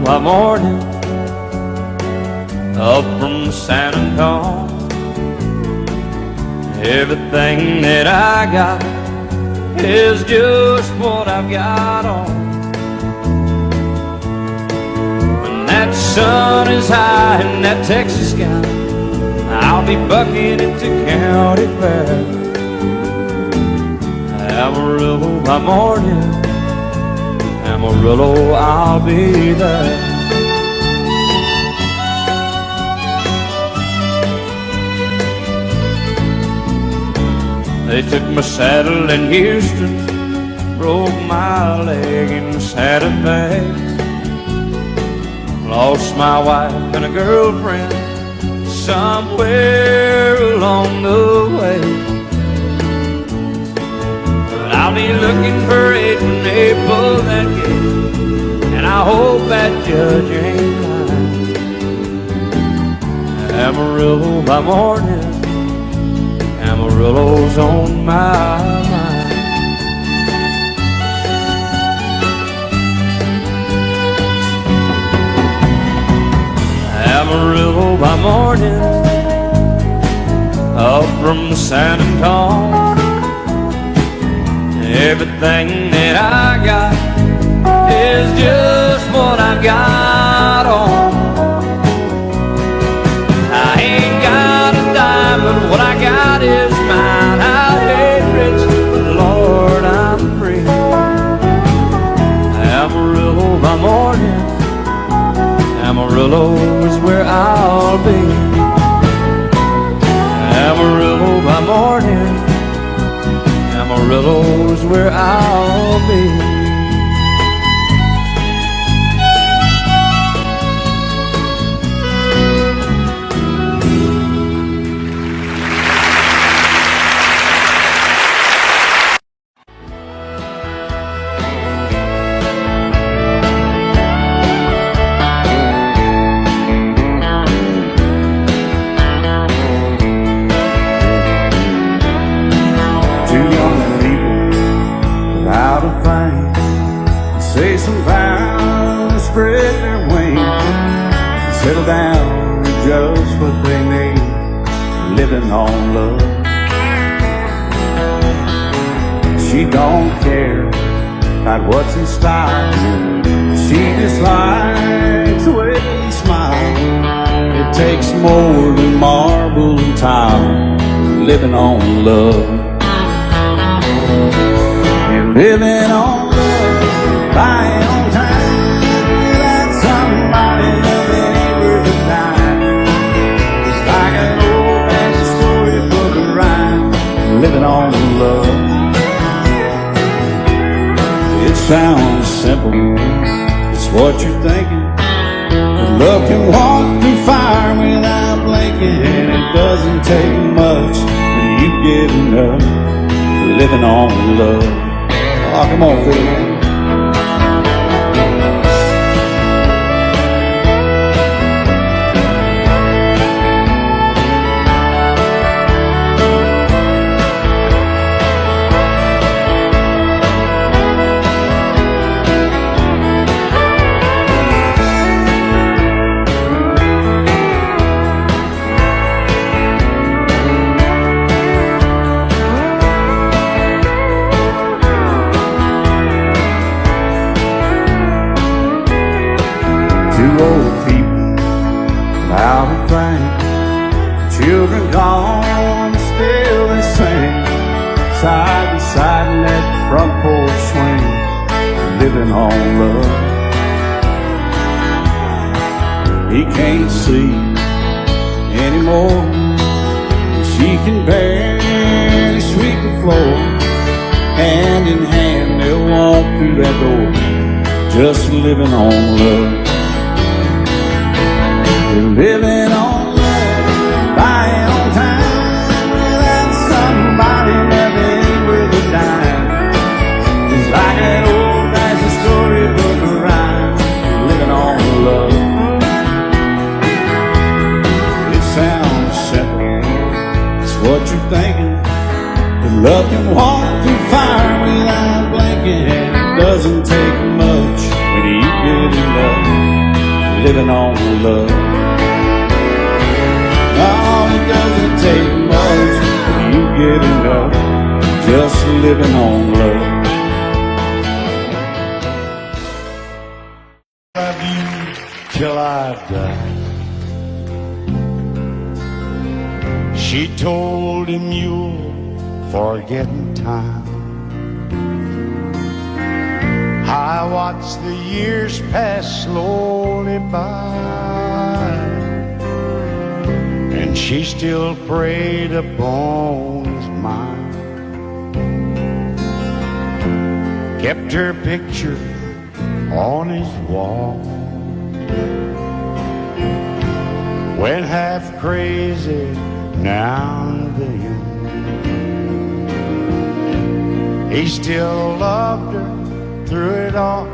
by morning up from San Antonio. Everything that I got is just what I've got on. When that sun is high in that Texas sky, I'll be bucking into County Fair. Amarillo by morning, Amarillo, I'll be there. They took my saddle in Houston, broke my leg in Santa Fe, lost my wife and a girlfriend somewhere along the way. But I'll be looking for it when they pull that gate, and I hope that judge ain't lying. Amarillo by morning, Amarillo's on my mind. Amarillo by morning up from San Antonio. Everything that I got is just what I've got on. I ain't got a dime, but what I got is mine. I ain't rich, but Lord, I'm free. Amarillo by morning, Amarillo is where I'll be. Amarillo by morning, Amarillo is where I'll be. Say some vows, spread their wings, settle down to just what they need, living on love. She don't care about what's in style, she just likes the way you smile. It takes more than marble and tile, living on love. You're living on buying on time without somebody loving ain't worth a dime. It's like an old-fashioned storybook of rhyme, living on love. It sounds simple, it's what you're thinking. But love can walk through fire without blinking, and it doesn't take much when you give enough, living on love. Oh, come on, Phil. Two old people without a thing, children gone, still they sing, side by side in that front porch swing, living on love. He can't see anymore, she can barely sweep the floor. Hand in hand they'll walk through that door, just living on love. Living on love, buying on time without somebody loving ain't worth a dime. It's like an old-fashioned storybook of rhyme, living on love. It sounds simple, it's what you're thinking. But love can walk through fire without blinking, and it doesn't take much when you give it love. living on love. Oh, it doesn't take much when you get enough, just living on love. Love you till I die. She told him you'll forget in time. I watched the years pass slowly by, and she still preyed upon his mind. Kept her picture on his wall. Went half crazy now and then. He still loved her through it all.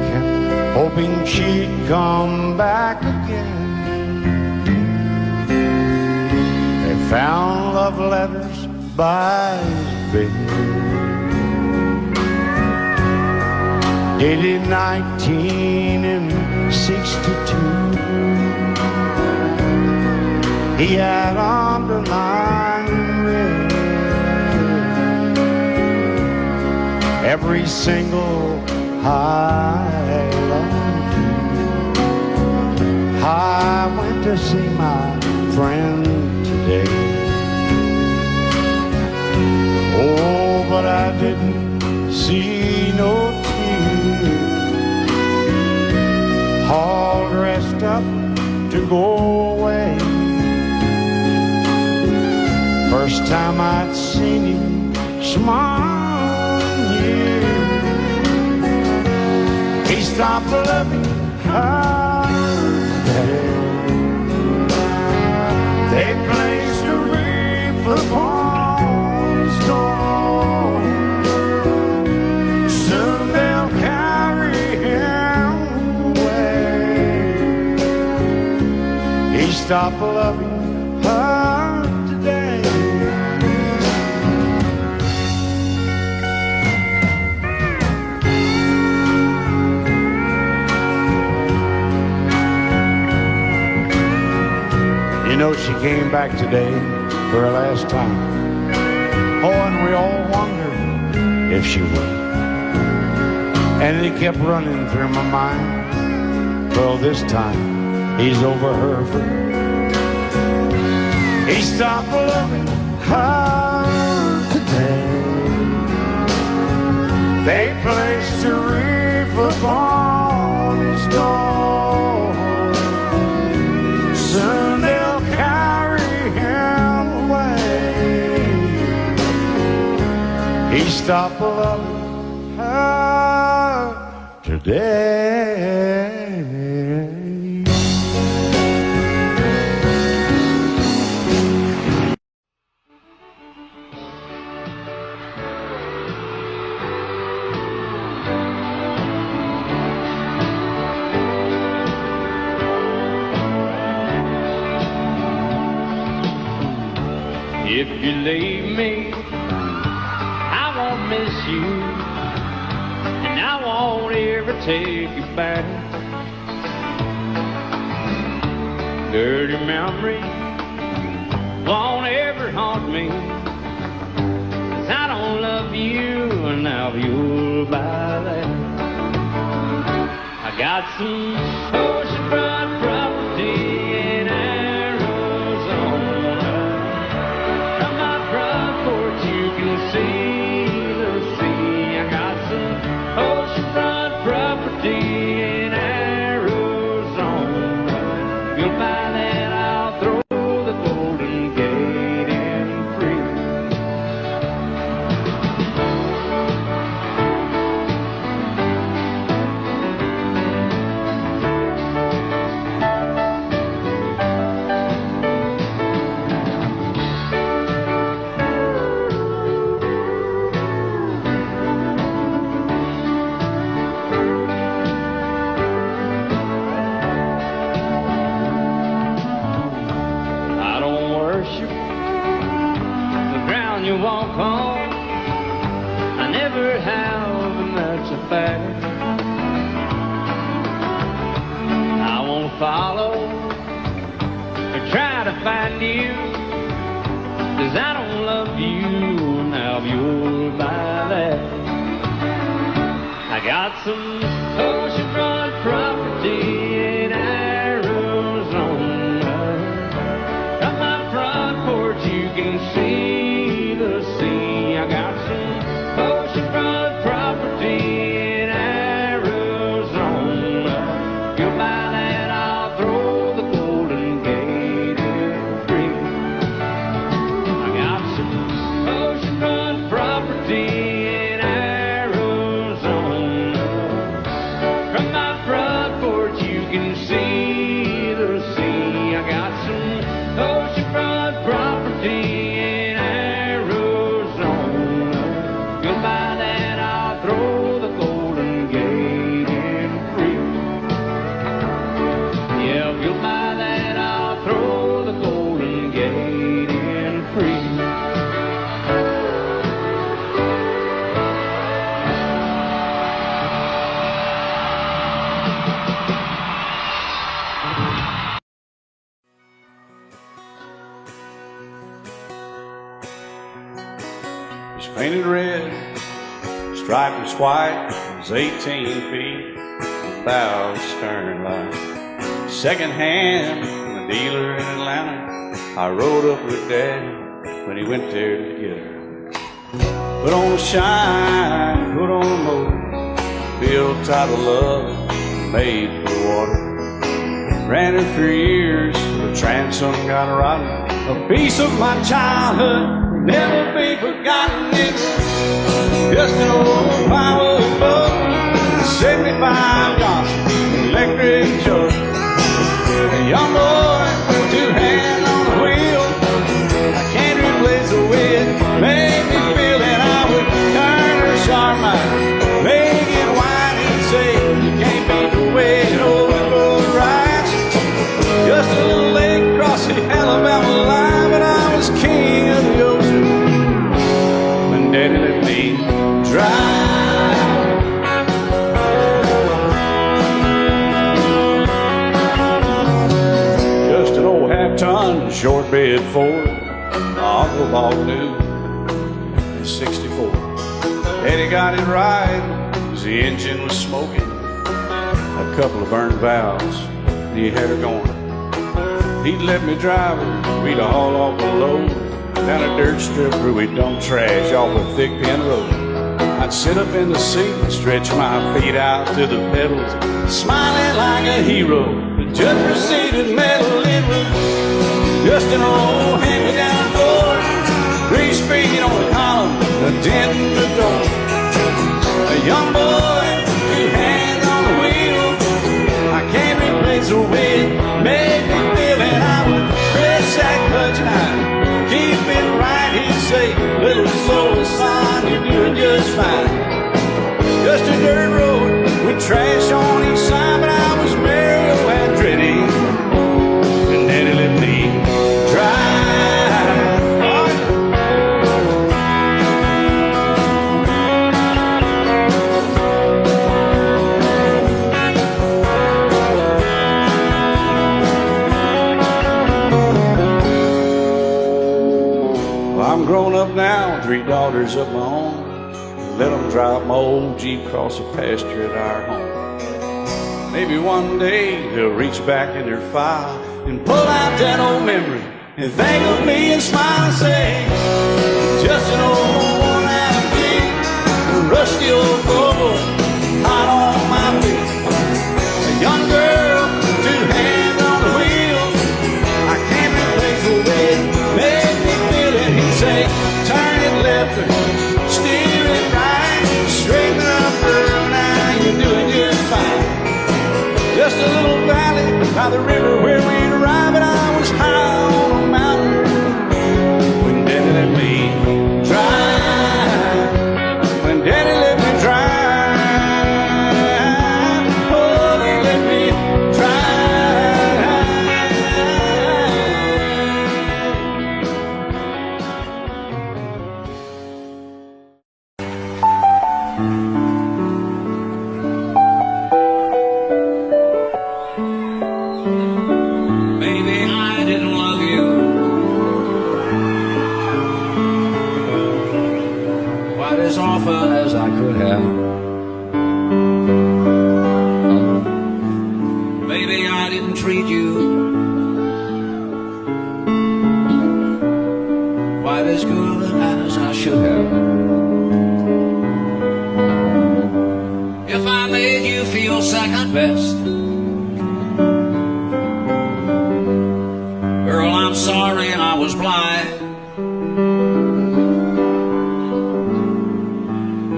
Kept hoping she'd come back again. They found love letters by his bed, dated 1962. He had underlined red every single I love you. I went to see my friend today. Oh, but I didn't see no tears, all dressed up to go away. First time I'd seen him smile in years. He stopped loving her today. They placed a wreath upon his door. Soon they'll carry him away. He stopped loving her today. You know, she came back today for her last time. Oh, and we all wondered if she would. And it kept running through my mind. Well, this time he's over her for good. He stopped loving her today. They placed a wreath upon his door. Soon they'll carry him away. He stopped loving her today. If you leave me, I won't miss you, and I won't ever take you back. Dirty memory won't ever haunt me, 'cause I don't love you, and now you'll buy that. I got some oceanfront property in Arizona. From my front porch you can see the sea. I got some oceanfront property in Arizona. You'll buy that, I'll throw the Golden Gate in free. follow or try to find you, 'cause I don't love you now you're by that. I got some oceanfront property in Arizona. From my front porch you can see the sea. I got some oceanfront property in Arizona. You'll buy that, I'll throw the Golden Gate in free. I got some oceanfront property in Arizona. From my front porch you can see the sea. I got some oceanfront property in Arizona. You'll buy that, I'll throw the Golden Gate in free. Yeah, if you'll buy that, I'll throw the Golden Gate in free. It's painted red, striped was white, it was 18 feet, bow stern line. Second hand from a dealer in Atlanta, I rode up with Daddy when he went there to get her. Put on a shine, put on a motor, built out of love, made for water. Ran her for years, the transom got rotten. A piece of my childhood never be forgotten. It's just an old power boat, 75 Johnson electric jug. A young boy, two hands on the wheel. I can't replace the way it made me feel that I would turn her sharp mind, make it wide and say you can't beat the way it overboard rides. Just a little lake across the Alabama line, but I was king of the ocean when Daddy let me drive. Just an old half-ton short bed Ford my uncle bought new in '64. Daddy got it right, 'cause the engine was smoking, a couple of burned valves, and he had her going. He'd let me drive her, we'd haul off a load down a dirt strip where we dump trash off a thick pin road. I'd sit up in the seat and stretch my feet out to the pedals, smiling like a hero. The judge proceeded metal, it was just an old hand-me-down Ford, 3-speed on the column, a dent in the door. A young boy, two hands on the wheel. I can't replace the way it made me feel, and I would press that clutch and I'd keep it right. He'd say, little slower, son, you're doing just fine. Just a dirt road with trash on each side, but I was Mario Andretti, and Daddy let me drive. Well, I'm grown up now, 3 daughters of my own. Let them drive my old Jeep across the pasture at our home. Maybe one day they'll reach back in their file and pull out that old memory and think of me and smile and say, just an old worn-out Jeep, a rusty old Volvo, hot on my feet. A young girl, 2 hands on the wheel. I can't replace the way it made me feel, and he'd say, turn it left or steer it right, straighten up, girl, now you're doing just fine. Just a little valley by the river where we'd arrive, and I was high on a mountain when Daddy let me drive. When Daddy let me drive, oh, let me drive. Maybe I didn't treat you quite as good as I should have. If I made you feel second best, girl, I'm sorry I was blind.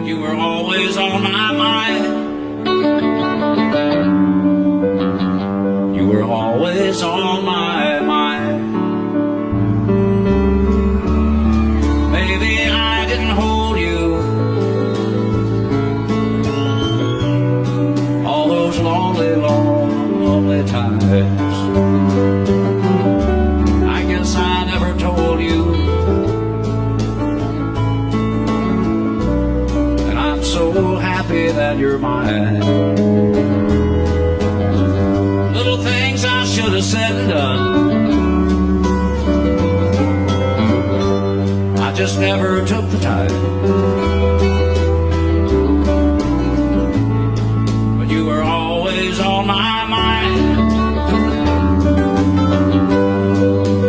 You were always on my mind. You were always on my mind. Maybe I didn't hold you all those lonely, lonely times. I guess I never told you, and I'm so happy that you're mine. Little things I should have said and done, I just never took the time. But you were always on my mind.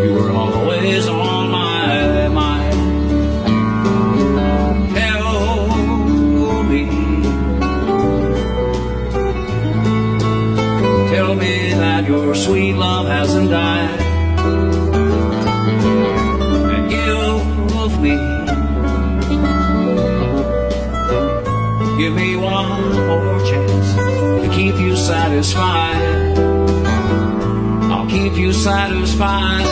You were always on my mind. Tell me, tell me that your sweet love hasn't died, and give me one more chance to keep you satisfied. I'll keep you satisfied.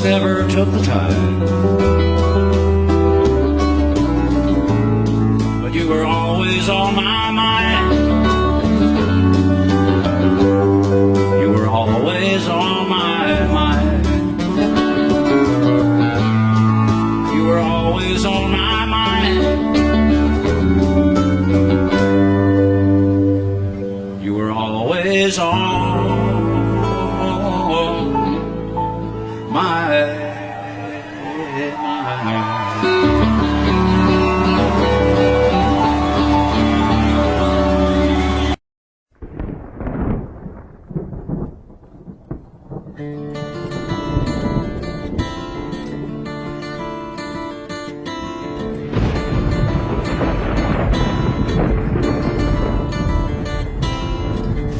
Never took the time, but you were always on my mind. You were always on my mind. You were always on my mind. You were always on my mind.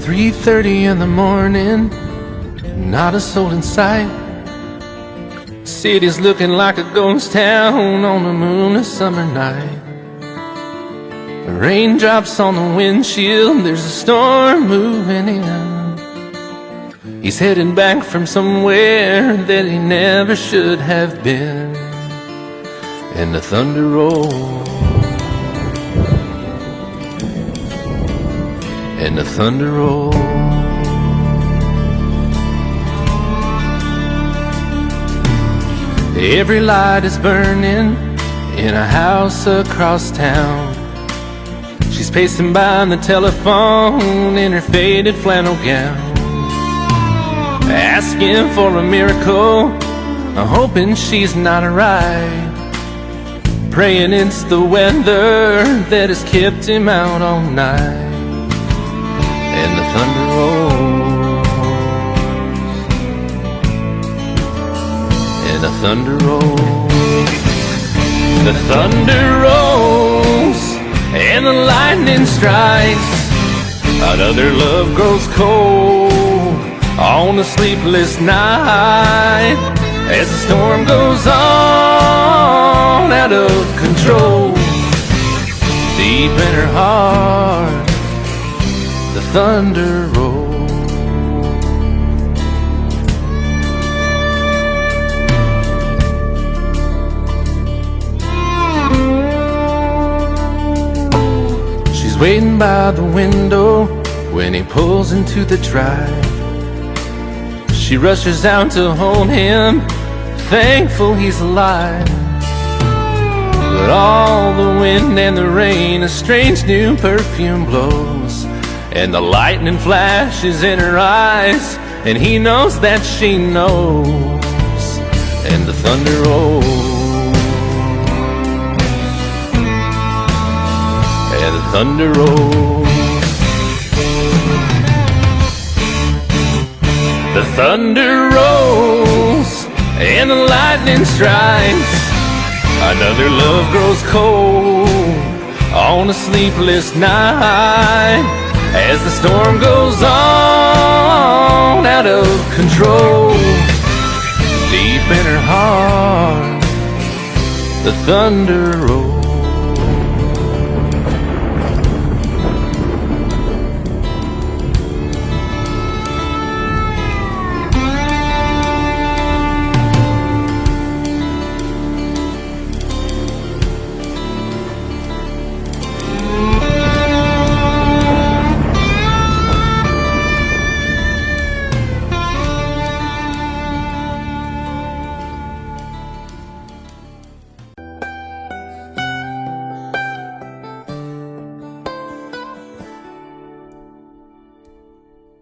3:30 in the morning, not a soul in sight. City's looking like a ghost town on a moonless summer night. Raindrops on the windshield, there's a storm moving in. He's heading back from somewhere that he never should have been. And the thunder rolls, and the thunder rolls. Every light is burning in a house across town. She's pacing by the telephone in her faded flannel gown, asking for a miracle, hoping she's not alright, praying it's the weather that has kept him out all night. And the thunder rolls, and the thunder rolls. The thunder rolls, and the lightning strikes. Another love grows cold on a sleepless night, as the storm goes on out of control. Deep in her heart, the thunder rolls. She's waiting by the window when he pulls into the drive. She rushes out to hold him, thankful he's alive. But all the wind and the rain, a strange new perfume blows, and the lightning flashes in her eyes, and he knows that she knows, and the thunder rolls, and the thunder rolls. The thunder rolls and the lightning strikes. Another love grows cold on a sleepless night, as the storm goes on out of control. Deep in her heart, the thunder rolls.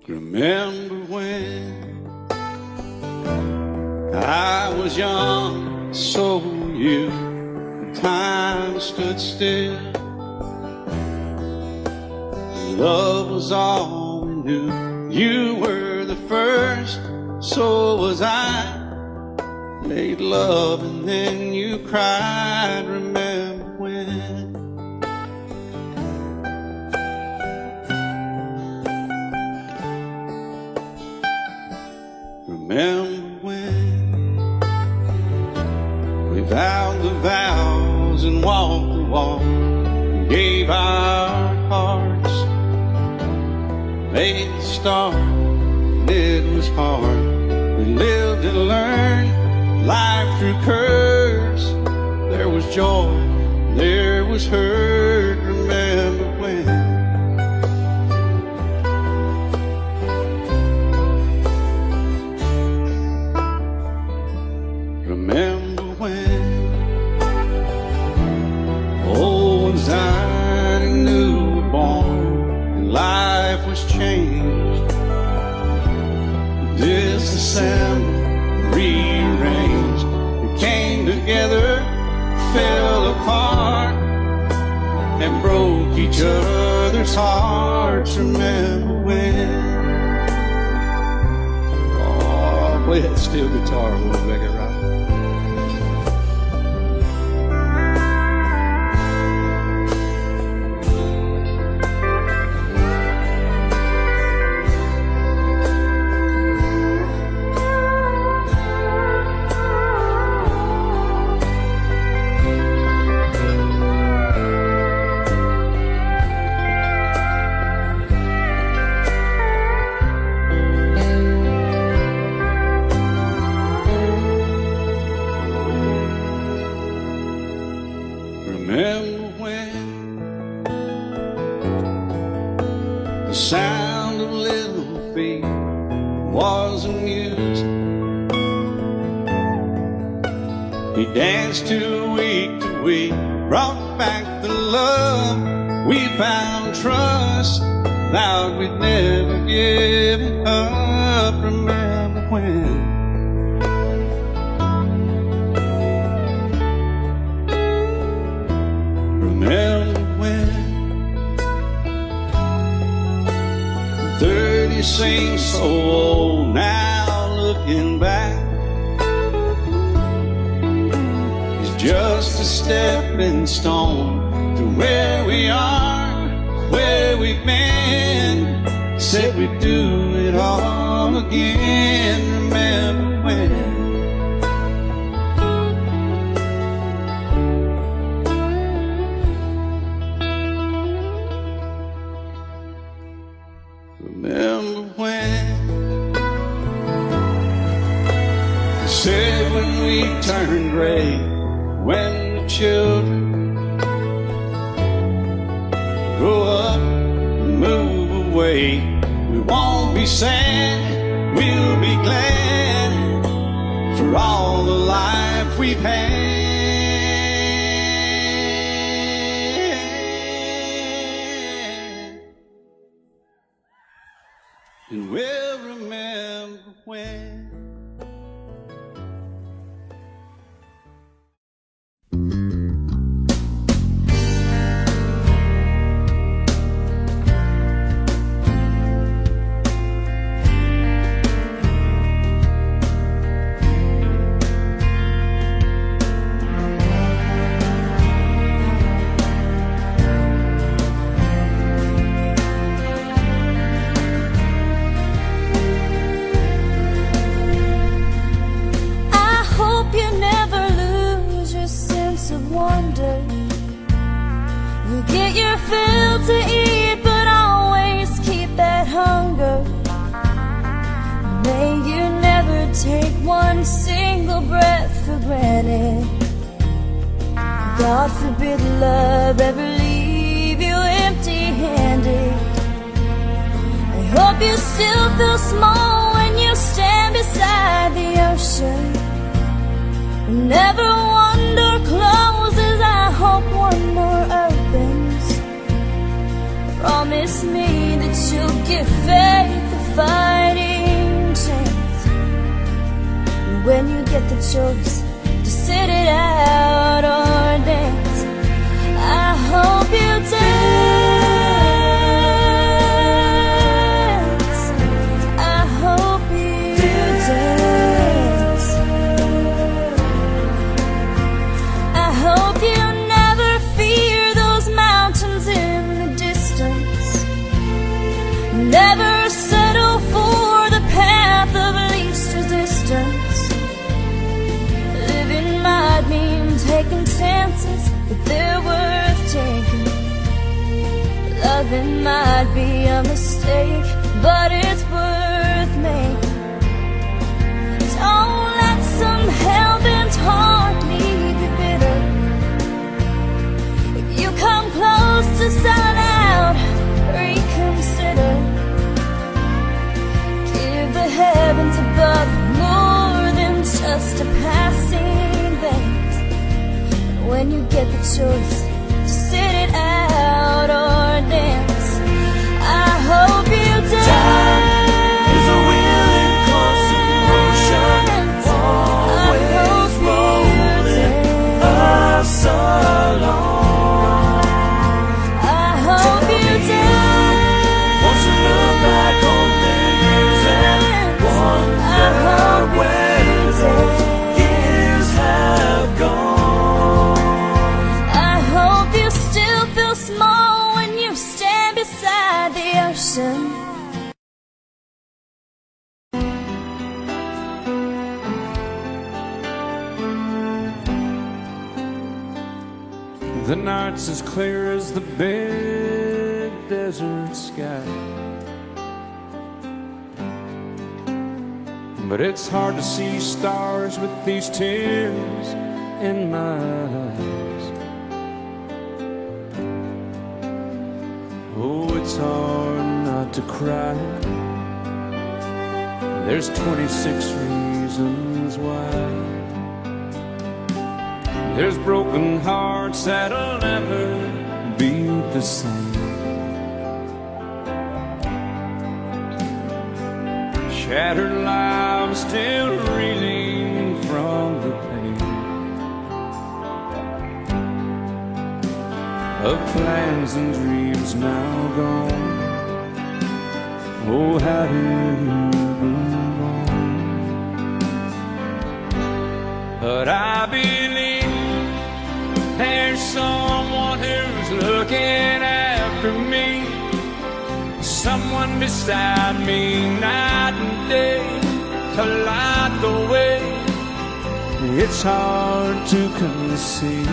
Remember when I was young, so were you. Time stood still. Love was all we knew. You were the first, so was I. Made love and then you cried. Remember when? Remember when we vowed the vows and walked the walk, gave our hearts, made the start, and it was hard. We lived and learned life through curves. There was joy, there was hurt. Remember when? Remember when old ones died and new were born, and life was changed, disassembled, rearranged. We came together, fell apart, and broke each other's hearts. Remember when? Oh, play that steel guitar, we'll make it right. Remember when the sound of little feet was a music? We danced to week, brought back the love. We found trust, vowed we'd never give it up. Remember when? Remember when 30 seems so old now, looking back, it's just a stepping stone to where we are, where we've been. Said we'd do it all again. Remember when? Remember when they said when we turn gray, when the children grow up and move away, we won't be sad, we'll be glad. for all the life we've had. And we'll remember when. To eat, but always keep that hunger. May you never take one single breath for granted. God forbid love ever leave you empty-handed. I hope you still feel small when you stand beside the ocean. Whenever one door closes, I hope one more opens. Promise me that you'll give faith a fighting chance. And when you get the choice to sit it out or dance, I hope you dance. I hope you dance. I hope you never fear those mountains in never settle for the path of least resistance. Living might mean taking chances, but they're worth taking. Loving might be a mistake, but it's worth making. Don't let some hell-bent heart leave you bitter. If you come close to selling out, reconsider. The heavens above more than just a passing glance. When you get the choice to sit it out or dance, I hope you dance. Time is a wheel in constant motion, always rolling us along. I hope you dance. Won't you look back on the years and wonder where those years have gone? I hope you still feel small when you stand beside the ocean. The night's as clear as the big desert sky, but it's hard to see stars with these tears in my eyes. Oh, it's hard not to cry. There's 26 reasons why. There's broken hearts that'll never be the same. Shattered lives still reeling from the pain of plans and dreams now gone. Oh, how do you move on? But I believe there's someone who's looking after me, someone beside me night and day to light the way. It's hard to conceive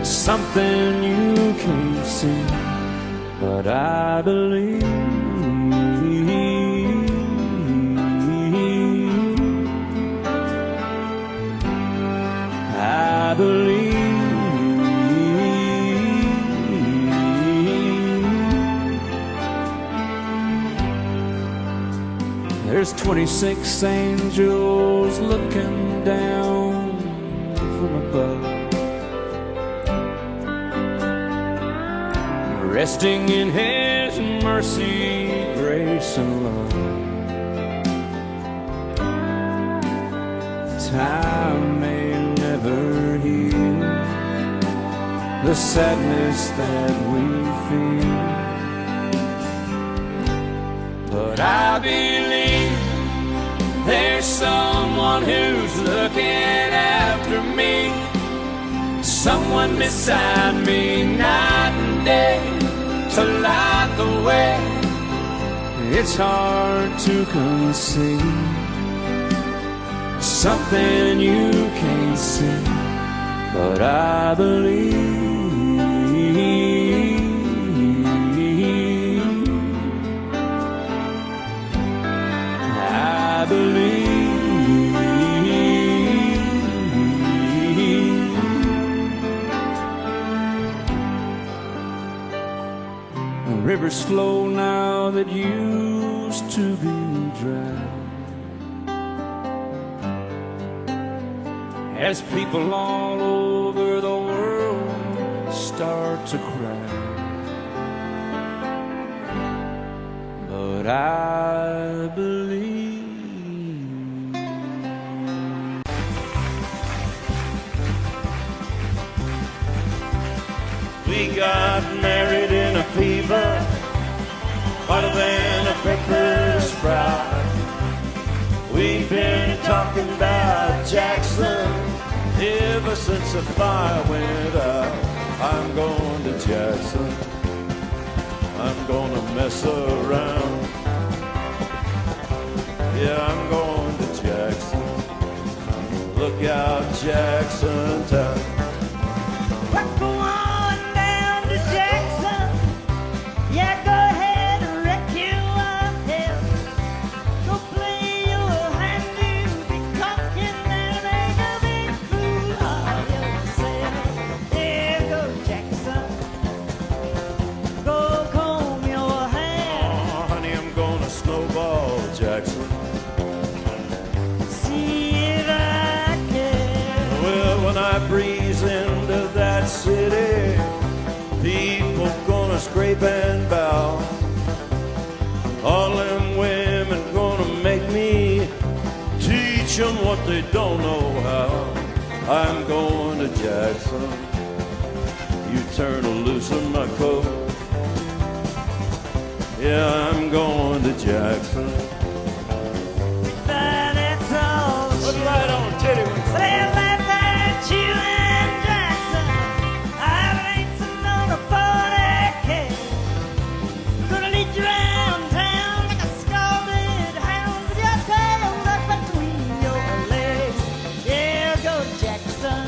something you can't see, but I believe. I believe. There's 26 angels looking down from above, resting in His mercy, grace, and love. Time may never heal the sadness that we feel, but I believe there's someone who's looking after me, someone beside me night and day to light the way. It's hard to conceive something you can't see, but I believe. I believe. Rivers flow now that used to be dry, as people all over the world start to cry. But I believe. We got married in a fever, hotter than a pepper sprout. We've been talking about Jackson ever since the fire went out. I'm going to Jackson, I'm gonna mess around. Yeah, I'm going to Jackson. Look out, Jackson Town. We're going down to Jackson. Yeah, go ahead and wreck yourself. Go play your hand, you be cocking and ain't a big fool of yourself. Yeah, go Jackson. Go comb your hair. Oh, honey, I'm gonna snowball Jackson. See if I can. Well, when I breeze into that city, people gonna scrape and bow. All them women gonna make me teach them what they don't know how. I'm going to Jackson. You turn loose of my coat. Yeah, I'm going to Jackson. That's all. Put it right on, Teddy. Well, that's you and Jackson. I'm racing on a 40K. Gonna lead you around town like a scalded hound with your tail up between your legs. Yeah, go Jackson.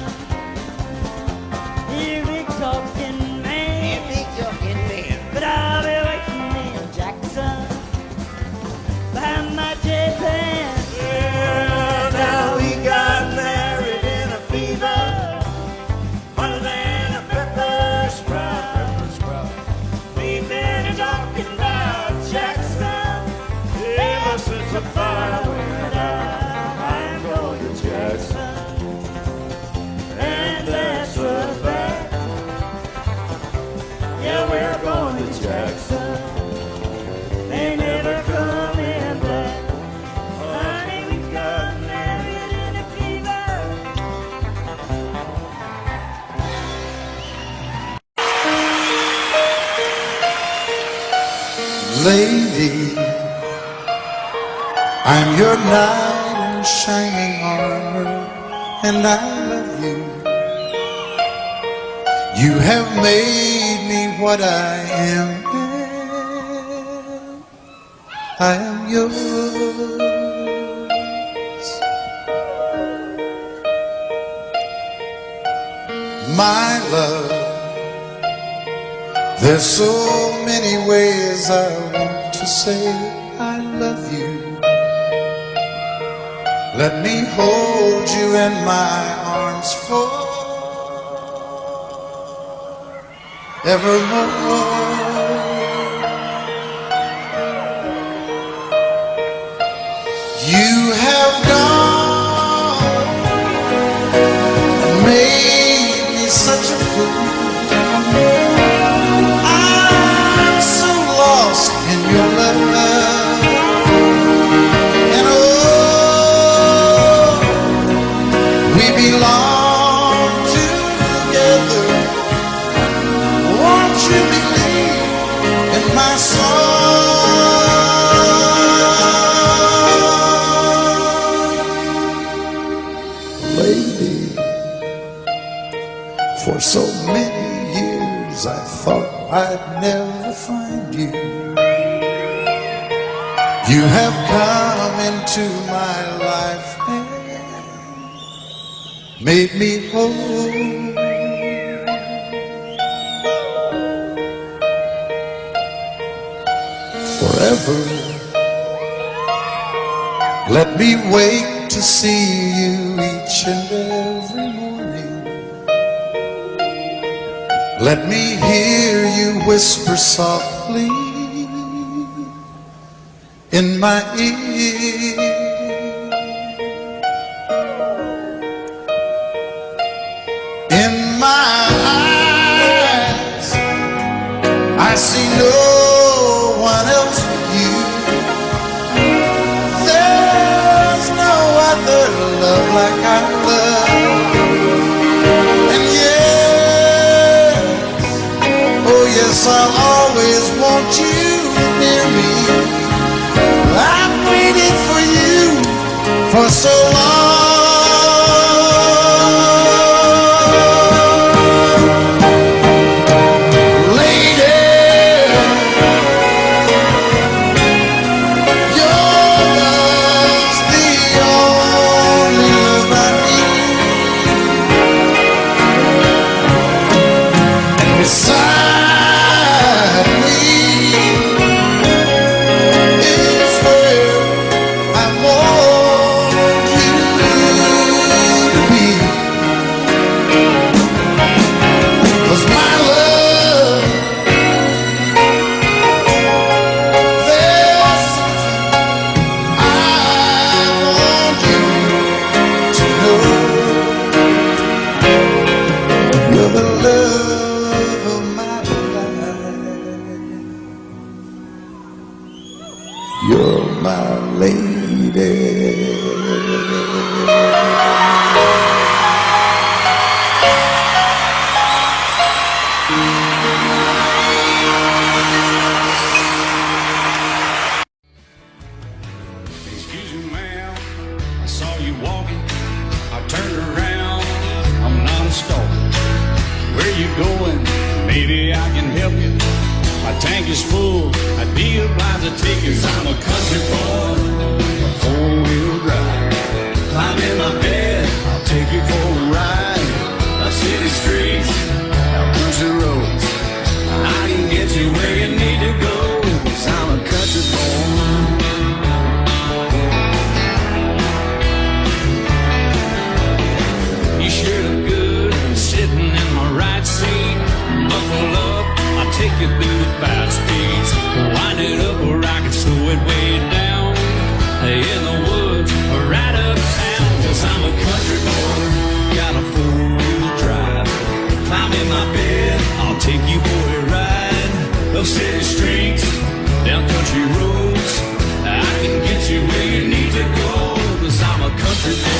You big talking man. But I'll be waiting in Jackson behind my J-Pan. Yeah, now we got married in a fever, hotter than a pepper sprout. We've been talking about Jackson ever since the fire went out. I'm going to Jackson, and that's a fact. Yeah, we're going to Jackson. They never coming back. Honey, we got married in a fever. Lady, I'm your knight in shining armor, and I love you. You have made me what I am. I am yours. My love, there's so many ways I want to say I love you. Let me hold you in my arms forevermore. You have gone and made me such a fool. I'm so lost in your love, and oh, we belong together. Won't you believe in my song? Lady, for so many years I thought I'd never find you. You have come into my life and made me whole. Forever, let me wake to see you each and every morning. Let me hear you whisper softly in my ear. In my eyes, I see no one else but you. There's no other love like I love. And yes, oh yes, I'll always want you near me. I've waited for you for so long. Lady, your love's the only love I need. And beside me is where I want you to be. 'Cause my love, there's something I want you to know. You're the love of my life. You're my lady. Excuse me, ma'am, I saw you walking. I turned around, I'm not a stalker. Where you going? Maybe I can help you. My tank is full, I'd be obliged to take you. 'Cause I'm a country boy, a four-wheel drive. Climb in my bed, I'll take you for a ride. Up city streets, down country roads. I can get you where you need to go. 'Cause I'm a country boy. You sure look good sitting in my right seat. Buckle up, I'll take you through the fast speeds. Wind it up where I can slow it way down. In the woods or right uptown. 'Cause I'm a country boy, got a four-wheel drive. Climb in my bed, I'll take you for a ride. Up city streets, down country roads. I can get you where you need to go. 'Cause I'm a country boy.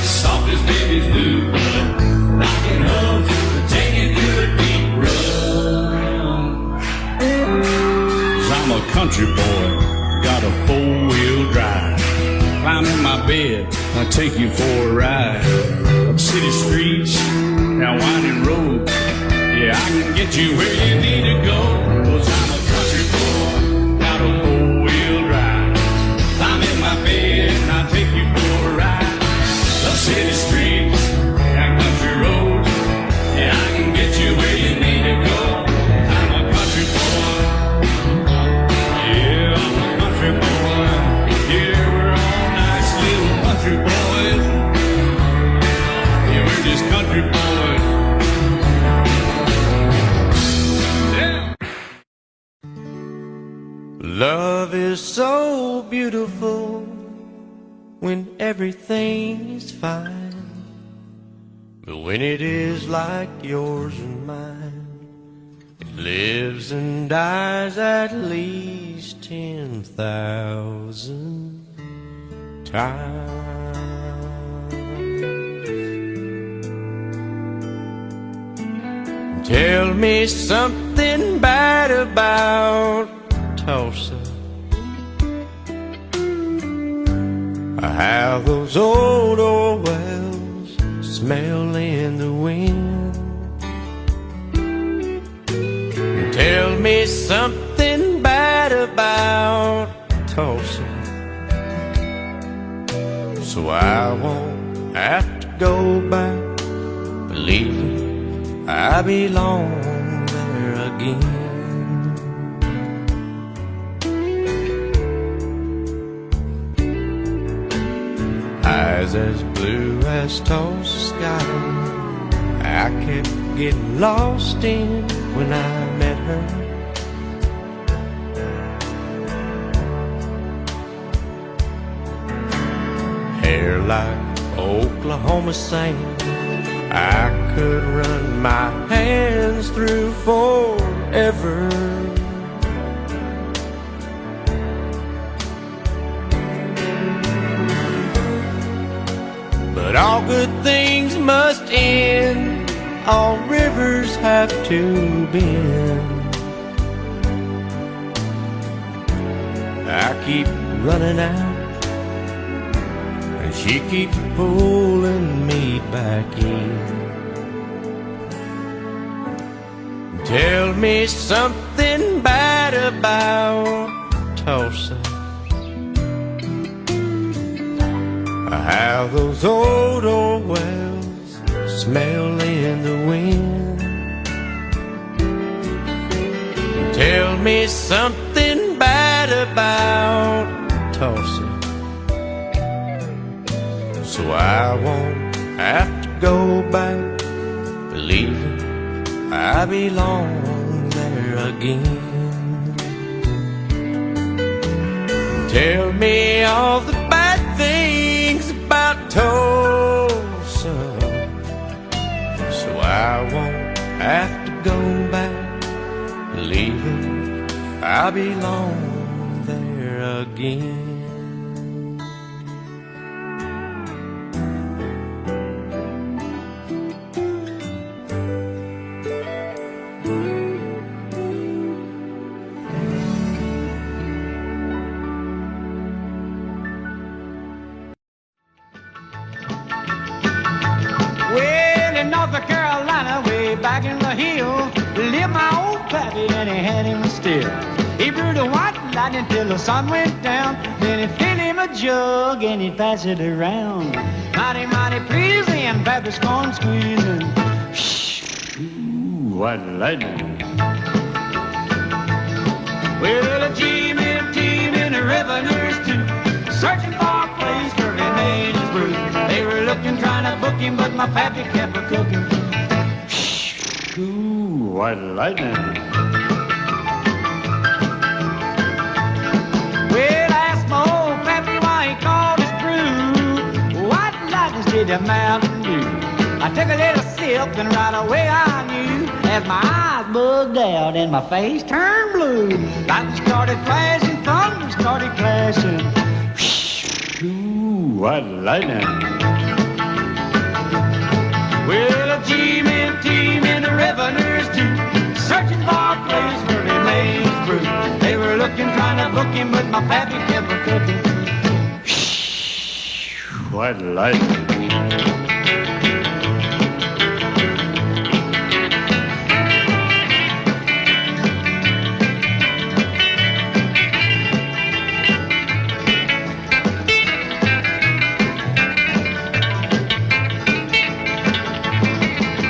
soft as babies do. Rocking up to take a good deep run. 'Cause I'm a country boy, got a 4-wheel drive. Climb in my bed, I'll take you for a ride. Up city streets, down winding roads. Yeah, I can get you where you need to go. 'Cause I'm a country boy, got a 4-wheel drive. Climb in my bed and I'll take you for a ride. Up city streets, down country roads. Yeah, I can get you where you need to go. I'm a country boy. Yeah, I'm a country boy. Yeah, we're all nice little country boys. Yeah, we're just country boys. Love is so beautiful when everything is fine, but when it is like yours and mine, it lives and dies at least 10,000 times. Tell me something bad about Tulsa, how those old wells smell in the wind. Tell me something bad about Tulsa, so I won't have to go back believing I belong there again. Eyes as blue as Tulsa sky, I kept getting lost in when I met her. Hair like Oklahoma sand, I could run my hands through forever. But all good things must end, all rivers have to bend. I keep running out, and she keeps pulling me back in. Tell me something bad about Tulsa, how those old wells smell in the wind. Tell me something bad about Tulsa, so I won't have to go back believing I belong there again. Tell me all the bad things about Tulsa, so I won't have to go back believing I belong there again. Well, in North Carolina, way back in the hills, lived my old pappy and he had him still. He brewed a white lightning till the sun went down. Then he'd fill him a jug and he'd pass it around. Mighty, mighty pleasing, pappy's corn squeezing. Ooh, white lightning. Well, a team in the revenues too, searching for a place where he made his brew. They were looking, trying to book him, but my pappy kept a cooking. Ooh, white lightning. Well, I asked my old pappy why he called his brew White Lightning did the Mountain Dew. I took a little sip and right away I knew, as my eyes bugged out and my face turned blue. Lightning started flashing, thunder started crashing. Ooh, white lightning. book him, but my pappy never could. What lightning.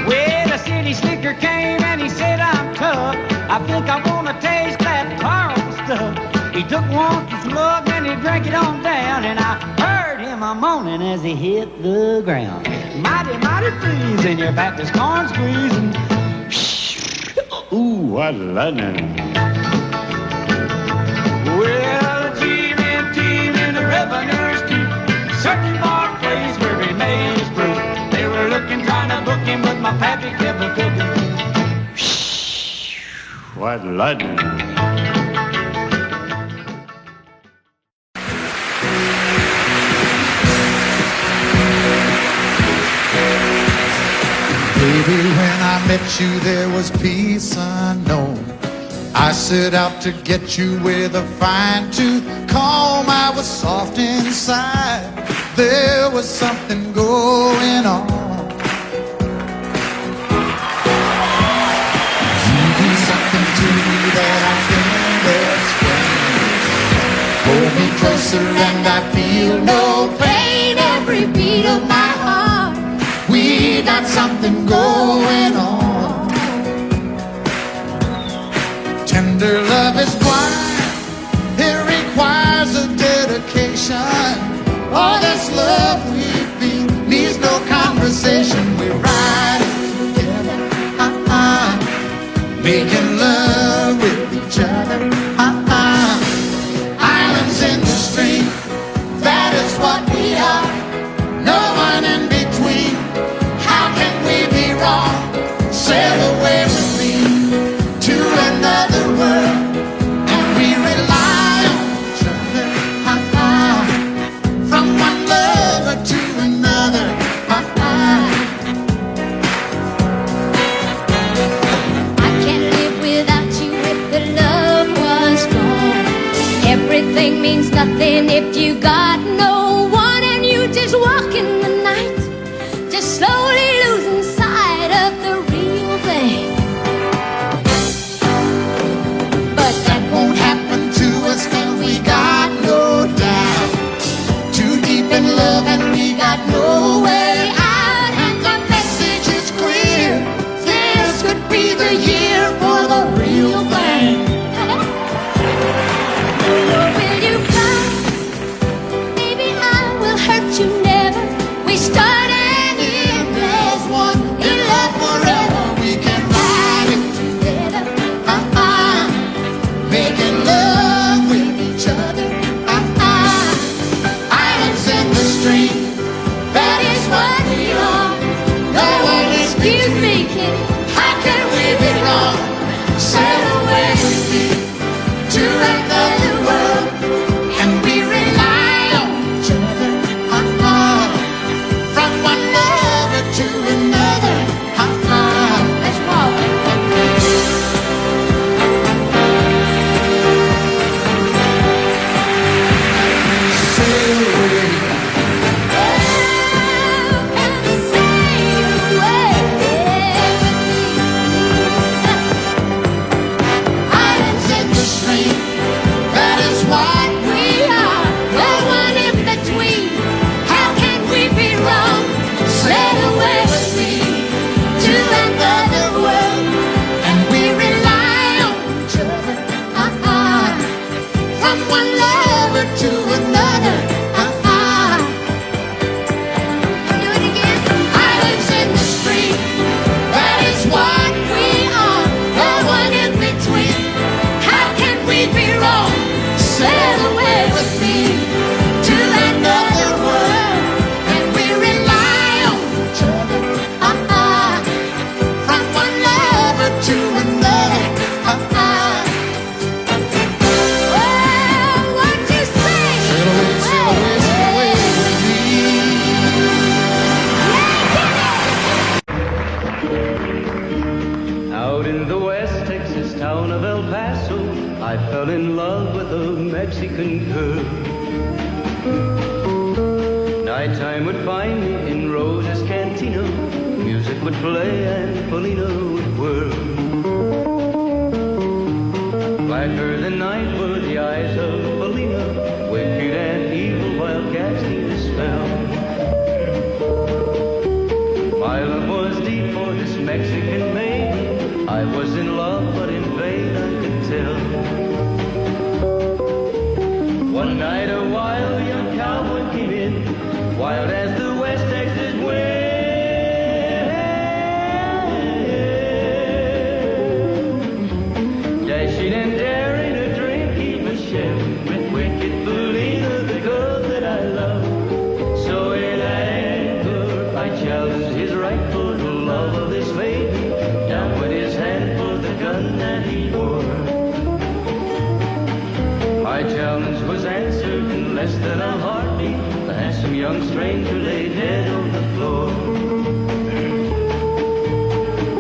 Well, a city slicker came and he said, I'm tough. I think I want to taste that powerful stuff. He took one slug and he drank it on down, and I heard him a moaning as he hit the ground. Mighty, mighty pleasing, your Baptist corn squeezing. Ooh, what lightning. Well, a G-men team in the revenue's too, searching for a place where he made his brew. They were looking, trying to book him, but my pappy never could. What lightning. Baby, when I met you, there was peace unknown. I set out to get you with a fine-tooth comb. I was soft inside. There was something going on. You do something to me that I can't explain. Hold me closer and I feel no pain. Every beat of my heart, we got something going on. Tender love is blind. It requires a dedication. All this love we feel needs no conversation. We're riding together, making love with each other, Islands in the stream, that is what we are. No one in between. How can we be wrong? Sail away with me to another world, and we rely on each other, from one lover to another, I can't live without you if the love was gone. Everything means nothing if you got no one, and you just walk in the night, just slowly losing sight of the real thing. but that won't happen to us, and we got no doubt. Too deep in love and we got no way out, and the message is clear. This could be the year for the real thing. Will you come? Maybe I will hurt you never. We start and end as one. In love forever, we can ride it together, making love with each other, islands in the stream, that is what we are. No one Excuse me, kid. how can we be wrong? Sail away with me to another world, and we rely on each other, from one lover to another, Let's walk. sail away. Islands in the stream, that is what we are. No one in between. How can we be wrong? Sail Mexican girl. Nighttime would find me in Rose's Cantina. Music would play and Felina would whirl. Blacker than night were the eyes of Felina, wicked and evil while casting a spell. My love was deep for this Mexican maiden. I was in love, but in vain I could tell. One night a wild young cowboy came in, wild as the West Texas wind. Dashing and daring to drink, even sharing with wicked Felina, the girl that I love. So in anger I challenged his right for the love of this maiden. Down went his hand for the gun that he wore. My challenge was answered in less than a heartbeat. The handsome young stranger lay dead on the floor.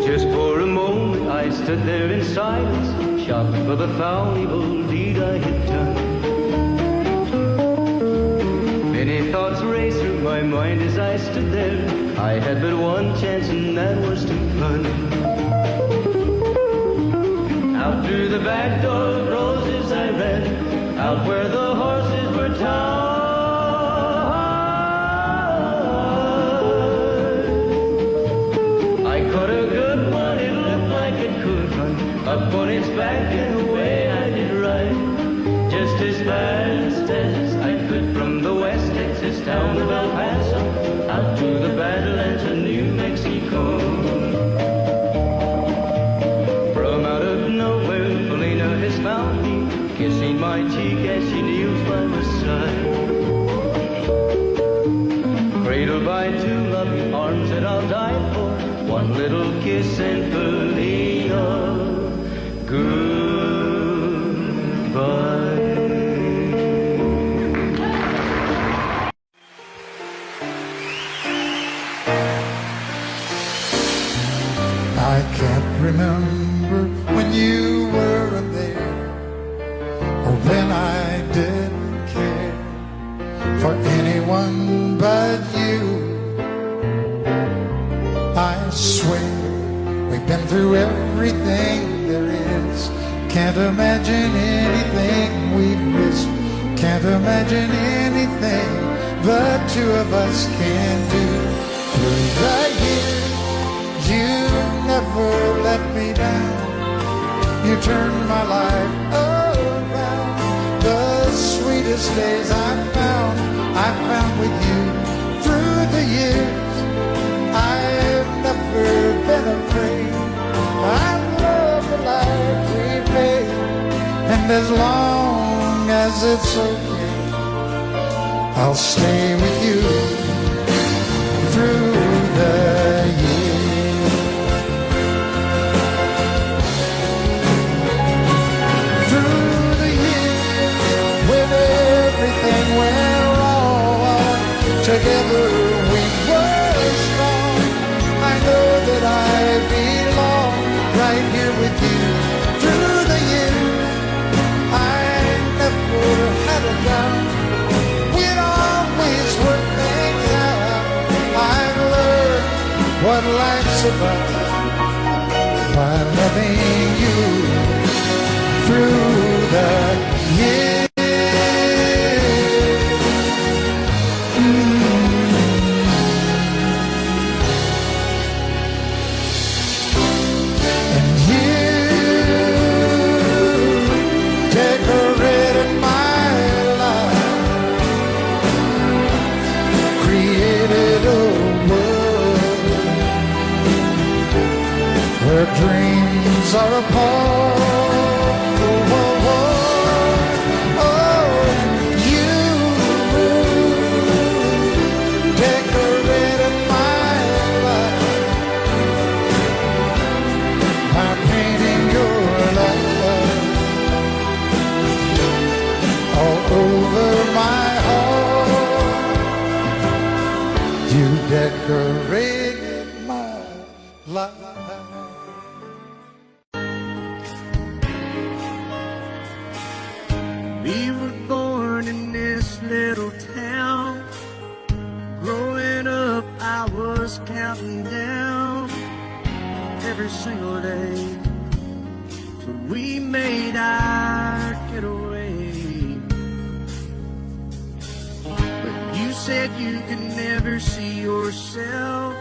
Just for a moment I stood there in silence, shocked for the foul evil deed I had done. Many thoughts raced through my mind as I stood there. I had but one chance and that was to run. Out through the back door of Roses I ran, out where the horses were tied. I caught a good one, it looked like it could run, up on its back and away I did ride. Just as fast as I could from the West Texas town of El Paso, out to the Badlands of New Mexico. From out of nowhere, Felina has found me, kissing my cheek as she kneels by my side. Cradled by two loving arms that I'll die for, one little kiss and Felina, goodbye. I can't remember when you weren't there, or when I didn't care for anyone but you. I swear we've been through everything there is. Can't imagine anything we've missed. Can't imagine anything the two of us can do. Through the years, you never let me down. You turned my life around. The sweetest days I found with you. Through the years, I've never been afraid. I love the life we made, and as long as it's okay, I'll stay with you through the years. Through the years, when everything went wrong, together we were strong. I know that I belong right here with you. Through the years, I never had a doubt. We'd always work things out. I've learned what life's about by loving you through the years. Where dreams are apart. Oh, oh, oh, oh, you decorated my life by painting your love all over my heart. You decorated my life. We were little town. Growing up, I was counting down every single day till we made our getaway. But you said you could never see yourself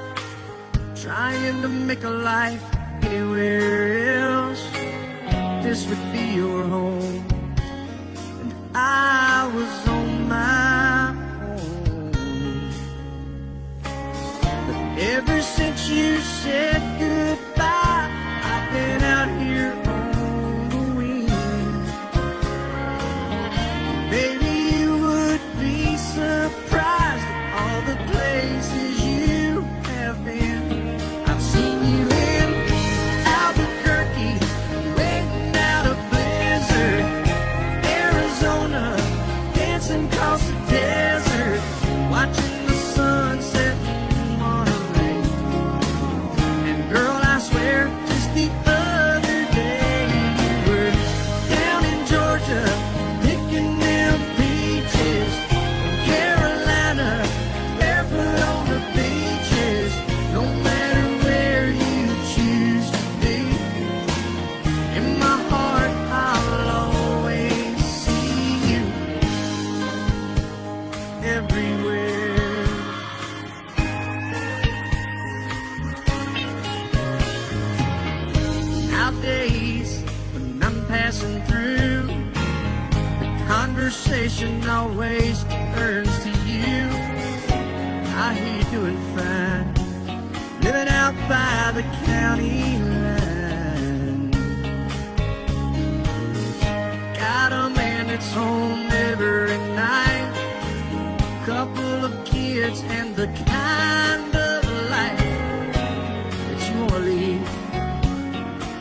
trying to make a life anywhere else. This would be your home, and I was on my own. But ever since you said goodbye, I've been out here on the wing. Baby, you would be surprised at all the places you have been. I've seen you in Albuquerque, waiting out a blizzard, Arizona, dancing across the desert, watching the sunset in Monterey. And girl, I swear, just the other day you were down in Georgia, picking them peaches, Carolina, barefoot on the beaches. No matter where you choose to be, in my heart I'll always see you everywhere. Nowadays, when I'm passing through, the conversation always turns to you. I hear you doing fine, living out by the county line. Got a man that's home every night, couple of kids and the kind of life that you wanna leave.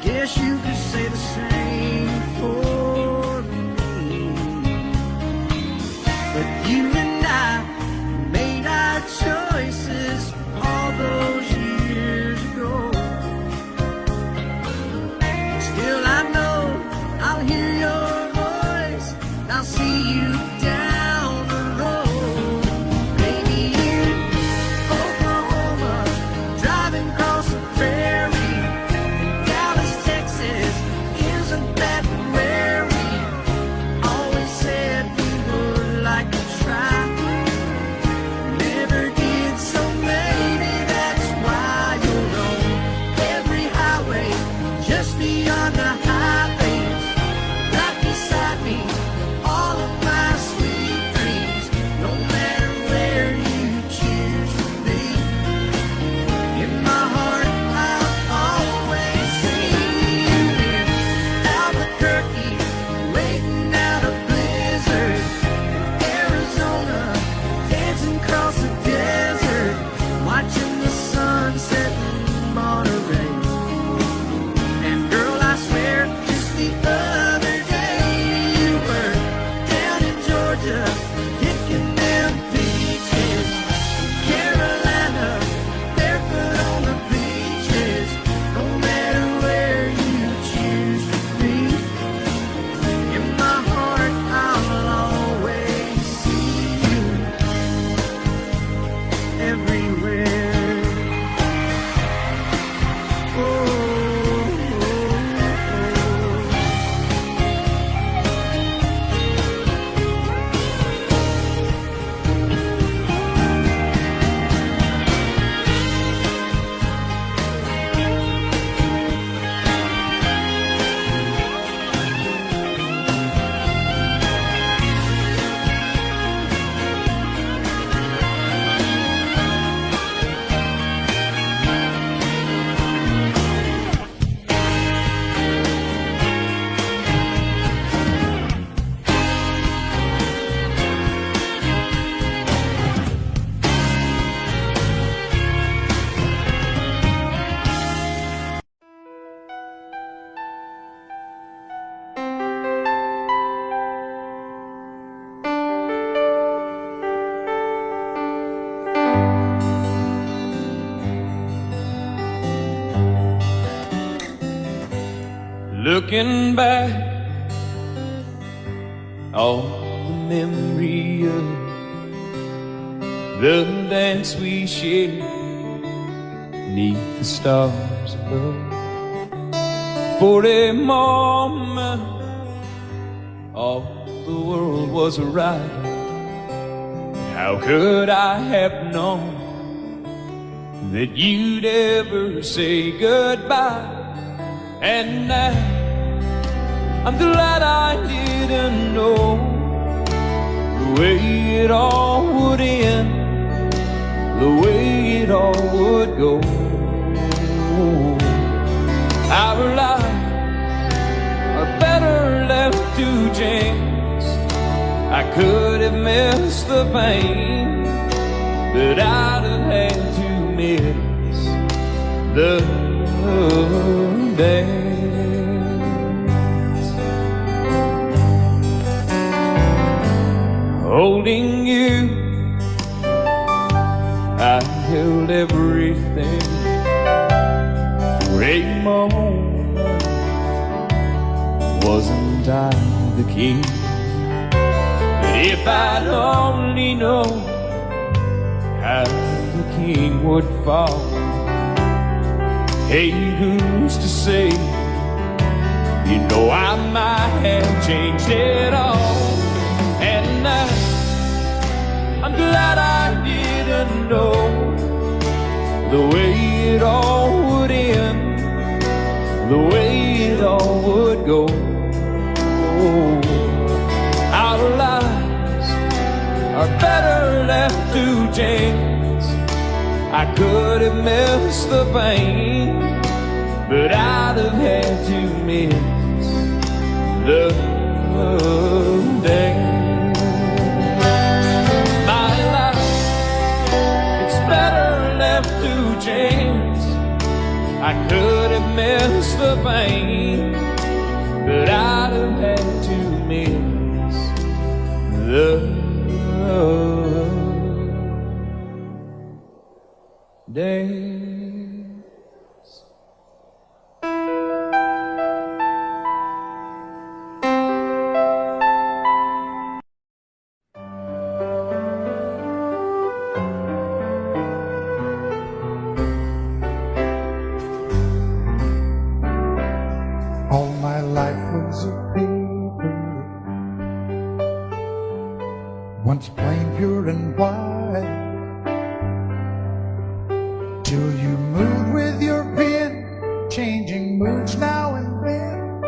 Guess you could say the same for me. But you and I made our choices all those years ago. Still I know I'll hear your voice, I'll see you down the road. Maybe in Oklahoma, driving across the prairie, Dallas, Texas, isn't that where we always said we would like to try? Never did, so maybe that's why you're on every highway, just beyond the highways, right beside me, all of my sweet dreams. No matter where you choose to be, in my heart I'll always see you in Albuquerque, waiting out a blizzard, Arizona, dancing across the desert, watching the sunset in Monterey. And girl, I swear, just the other day you were down in Georgia, picking them peaches, Carolina, barefoot on the beaches. No matter where you choose to be, in my heart I'll always see you everywhere. Oh, oh, oh. Looking back, all the memory of the dance we shared neath the stars above. For a moment, all the world was right. How could I have known that you'd ever say goodbye? And now I'm glad I didn't know the way it all would end, the way it all would go. Our lives are better left to chance. I could have missed the pain, but I'd have had to miss the dance. Holding you, I held everything. For a moment, wasn't I the king? But if I'd only known how the king would fall, hey, who's to say? You know I might have changed it all. And now I'm glad I didn't know the way it all would end, the way it all would go. Our lives are better left to chance. I could have missed the pain, but I'd have had to miss the dance. My life, it's better left to chance. I could have missed the pain, but I'd have had to miss the dance. All my life was a paper, once plain, pure and white, till you moved with your pen, changing moods now and then,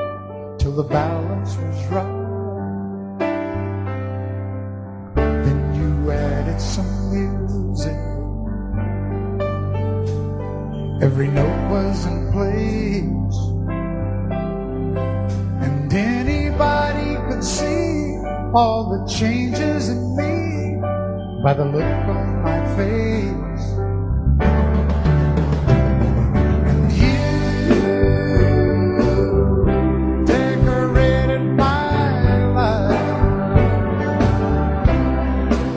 till the balance was right. Then you added some music, every note was in place, and anybody could see all the changes in me by the look on my face. And you decorated my life,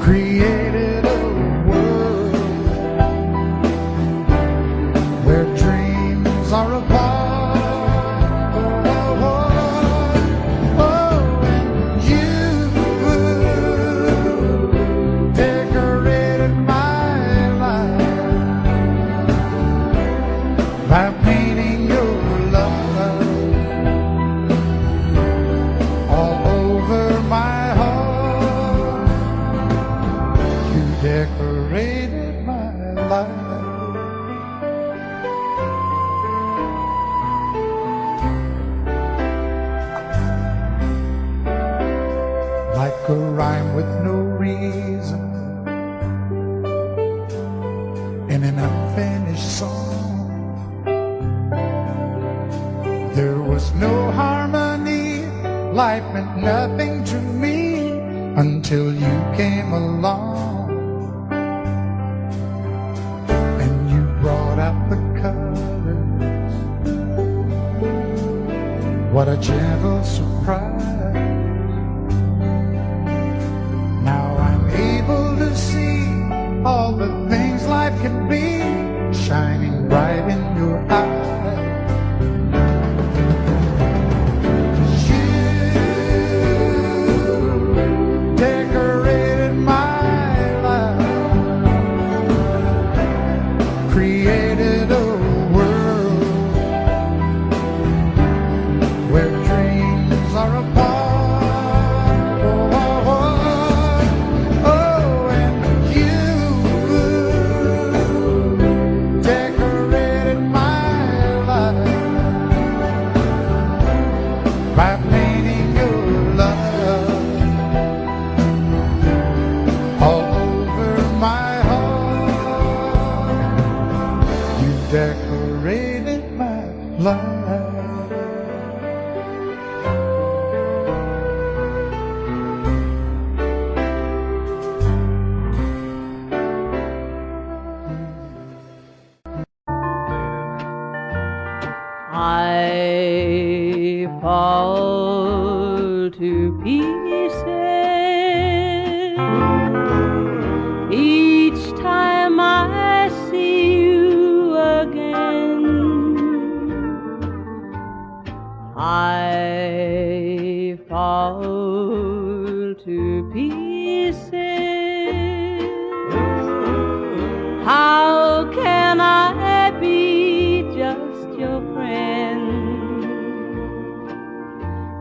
created a world where dreams are apart. By painting your love all over my heart, you decorated my life. Like a rhyme with no reason in an unfinished song, there was no harmony, life meant nothing to me until you came along. And you brought out the colors, what a gentle surprise. Now I'm able to see all the things life can be, shining bright in your eyes. Take decorated my life. I fall to pieces each time I see you again. I fall to pieces. How can I be just your friend?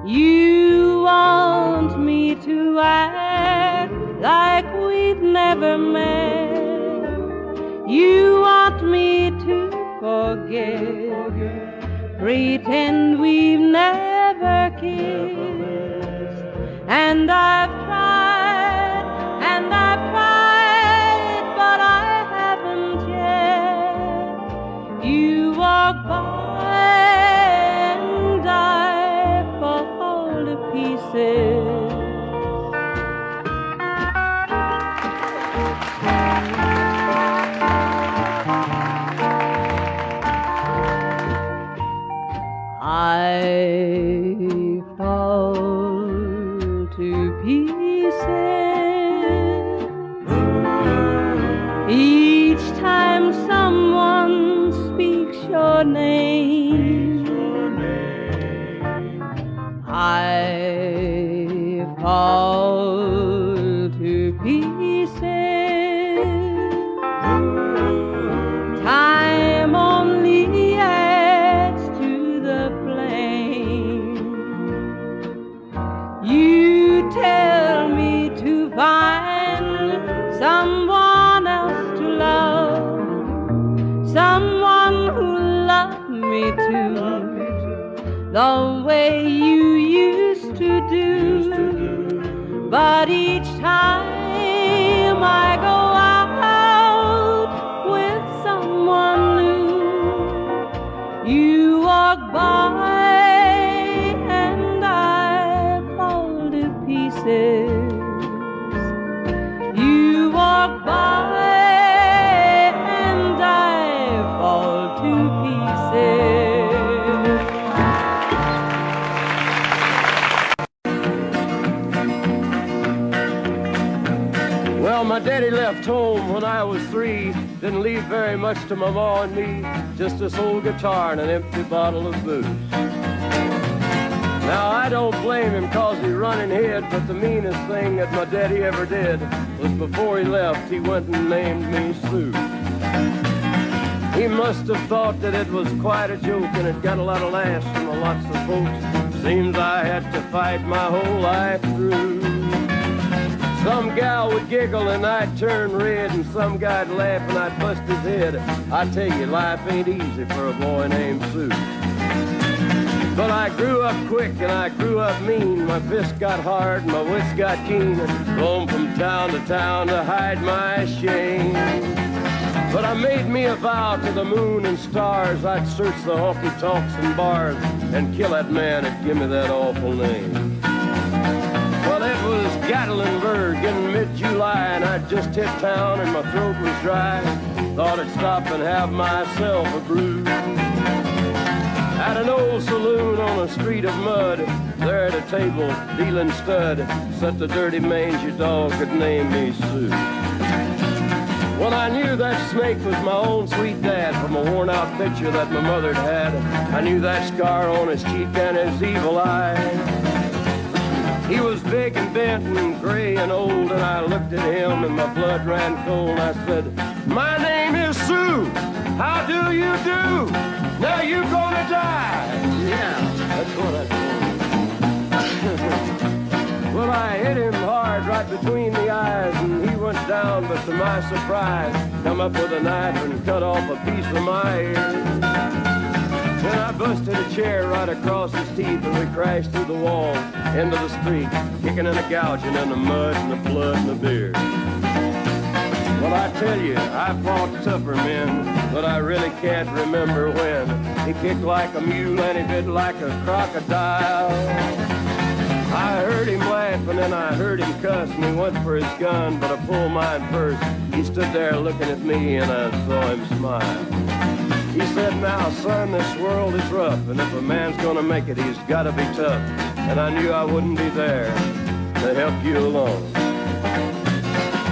You want me to act like we've never met. You want me to forget, pretend we've never kissed. And I've tried, but I haven't yet. You walk by and I fall to pieces. I fall to pieces each time someone speaks your name. I fall to pieces. Time only adds to the flame. You tell me to find someone else to love, someone who loved me too, the way you used to do. But each time I go out with someone new, you walk by and I fall to pieces. You walk by and I fall to pieces. Well, my daddy left home when I was 3. Didn't leave very much to my ma and me, just this old guitar and an empty bottle of booze. Now, I don't blame him 'cause he running hid, but the meanest thing that my daddy ever did was before he left, he went and named me Sue. He must have thought that it was quite a joke, and it got a lot of laughs from lots of folks. Seems I had to fight my whole life through. Some gal would giggle and I'd turn red, and some guy'd laugh and I'd bust his head. I tell you, life ain't easy for a boy named Sue. But I grew up quick and I grew up mean. My fists got hard and my wits got keen. Roamed from town to town to hide my shame. But I made me a vow to the moon and stars, I'd search the honky-tonks and bars and kill that man that give me that awful name. Well, it was Gatlinburg in mid-July, and I'd just hit town and my throat was dry. Thought I'd stop and have myself a brew. At an old saloon on a street of mud, there at a table, dealing stud, sat the dirty mangy dog that named me Sue. Well, I knew that snake was my own sweet dad from a worn-out picture that my mother'd had. I knew that scar on his cheek and his evil eye. He was big and bent and gray and old, and I looked at him and my blood ran cold. I said, "My name is Sue. How do you do? Now you gonna die." Yeah, that's what I told him. Well, I hit him hard right between the eyes, and he went down, but to my surprise, come up with a knife and cut off a piece of my ear. Then I busted a chair right across his teeth, and we crashed through the wall into the street, kicking and a gouging in the mud and the blood and the beer. Well, I tell you, I fought tougher men, but I really can't remember when. He kicked like a mule and he bit like a crocodile. I heard him laughing and I heard him cuss, and he went for his gun, but I pulled mine first. He stood there looking at me and I saw him smile. He said, now son, this world is rough, and if a man's gonna make it, he's gotta be tough. And I knew I wouldn't be there to help you along.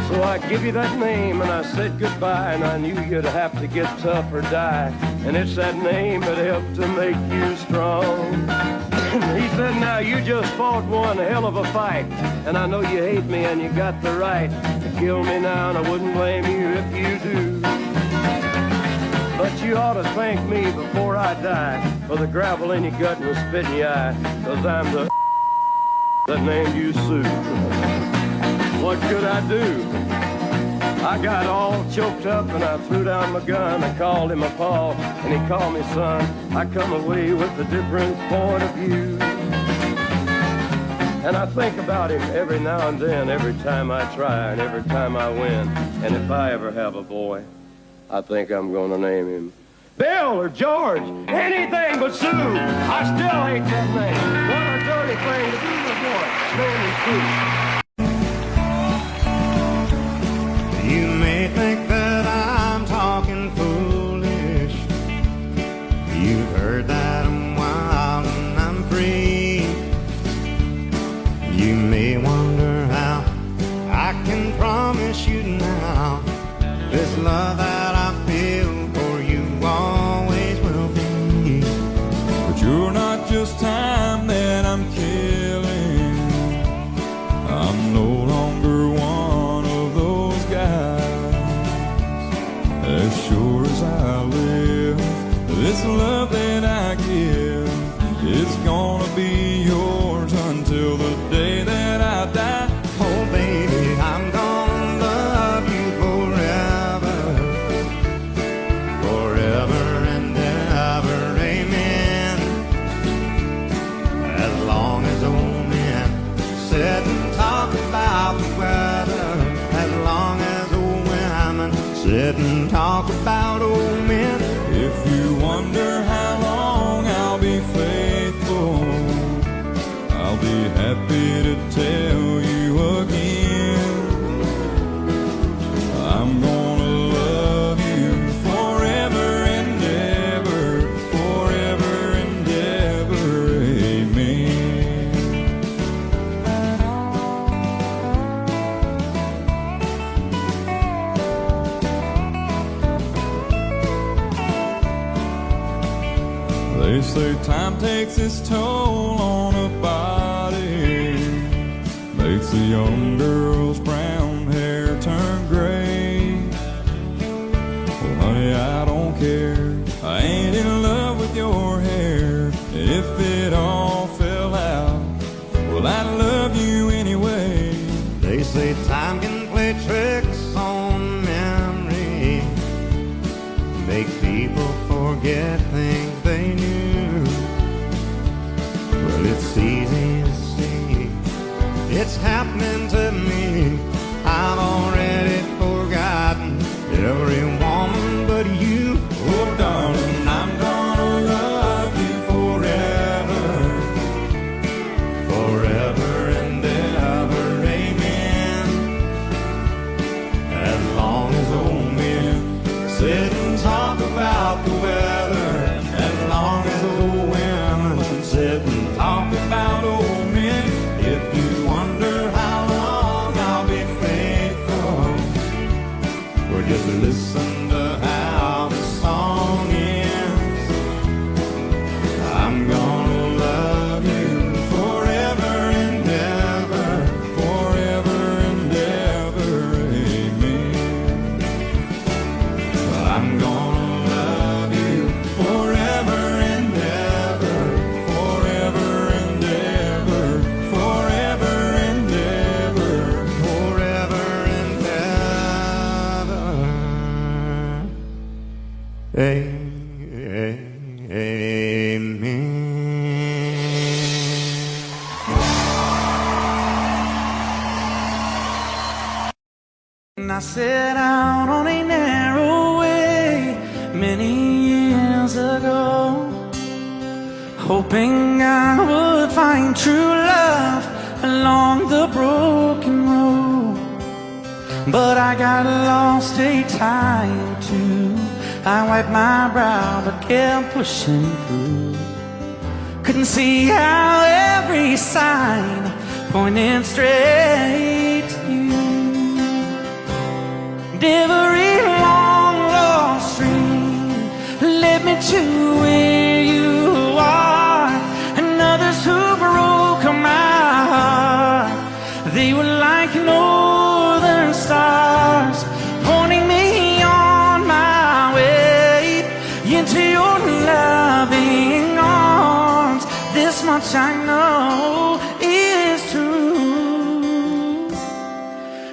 So I give you that name and I said goodbye, and I knew you'd have to get tough or die. And it's that name that helped to make you strong. He said, now you just fought one hell of a fight, and I know you hate me and you got the right to kill me now, and I wouldn't blame you if you do. But you ought to thank me before I die for the gravel in your gut and the spit in your eye, 'cause I'm the that named you Sue. What could I do? I got all choked up and I threw down my gun. I called him a paw and he called me son. I come away with a different point of view. And I think about him every now and then, every time I try and every time I win. And if I ever have a boy, I think I'm gonna name him Bill or George, anything but Sue. I still hate that name. What a dirty thing to do to a boy. Naming Sue. You may think that I'm talking foolish. You've heard that I'm wild and I'm free. You may wonder how I can promise you now this love that I feel for you always will be. But you're not just time that I'm killing. I'm no longer one of those guys. As sure as I live, this love that I give is gonna be yours until the day that I die. Oh baby, I'm gonna love you forever, forever and ever, amen. As long as old men sit and talk about the weather, as long as old women sit and talk about old men. If you wonder how long I'll be faithful, I'll be happy to tell you again. I'm gonna love you forever and ever, forever and ever, amen. They say time takes its toll on a body, makes a young girl's brown hair turn gray. Well, honey, I don't care. I ain't in love with your hair. If it all fell out, well, I'd love you anyway. They say time can play tricks on memory, make people forget things they knew. Well, it's easy to see, it's happening to me. I've already forgotten every woman but you. Oh, darling, I'm gonna love you forever, forever and ever, amen. As long as old men sit and talk about the weather, as long as old women sit and talk about old men. If you wonder how long I'll be faithful, well, just listen to how the song ends. I'm gonna love you forever and ever, forever and ever, amen. I'm gonna love you forever and ever, forever and ever, forever and ever, forever and ever. Amen. I set out on a narrow way, years ago, hoping I would find true love along the broken road. But I got lost a time too. I wiped my brow but kept pushing through. Couldn't see how every sign pointed straight to you. And every long lost dream led me to where you are. And others who broke my heart, they were like northern stars, pointing me on my way into your loving arms. This much I know is true,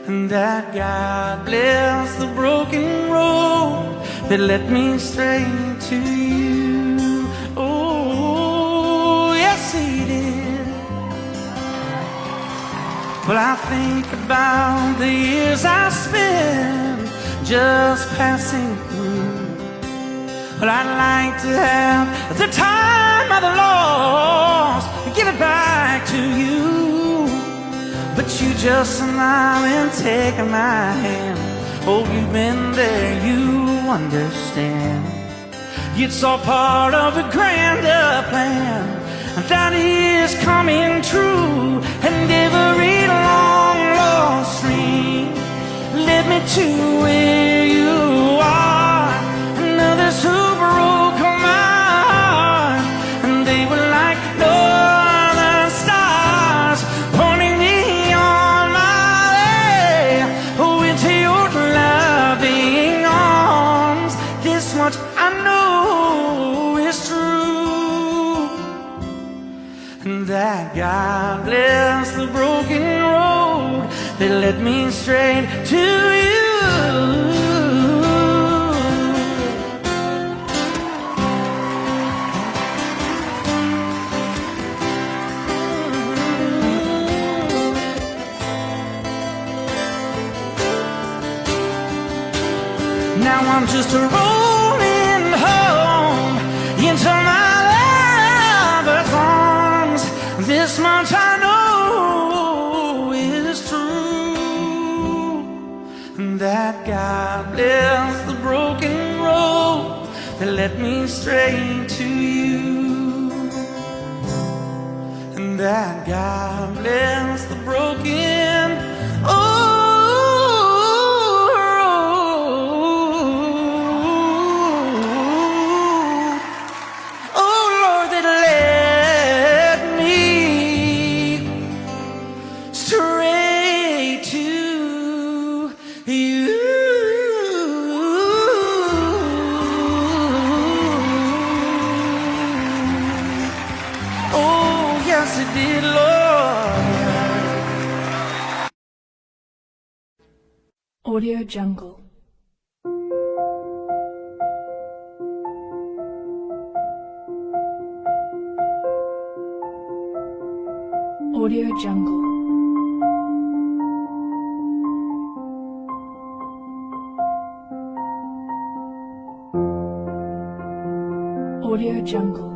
and that God bless the broken road that led me straight to you. Oh, yes, He did. Well, I think about the years I spent just passing through. Well, I'd like to have the time I've lost and give it back to you. But you just smile and take my hand. Oh, you've been there, you understand. It's all part of a grander plan that is coming true. And every long lost dream led me to where you are. And others who broke my heart, and they were like northern stars, pointing me on my way into your loving arms. This much I know is true, and that God bless the broken road that led me straight to you. Now I'm just rolling home into my lover's arms. This much I know is true, and that God bless the broken road that led me straight to you, and that God bless the broken road. Audio Jungle. Audio Jungle. Audio Jungle.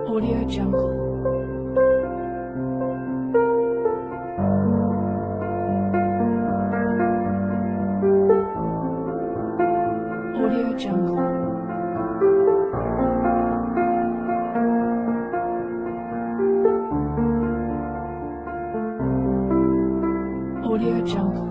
Audio Jungle. Audio Jungle. Audio Jungle.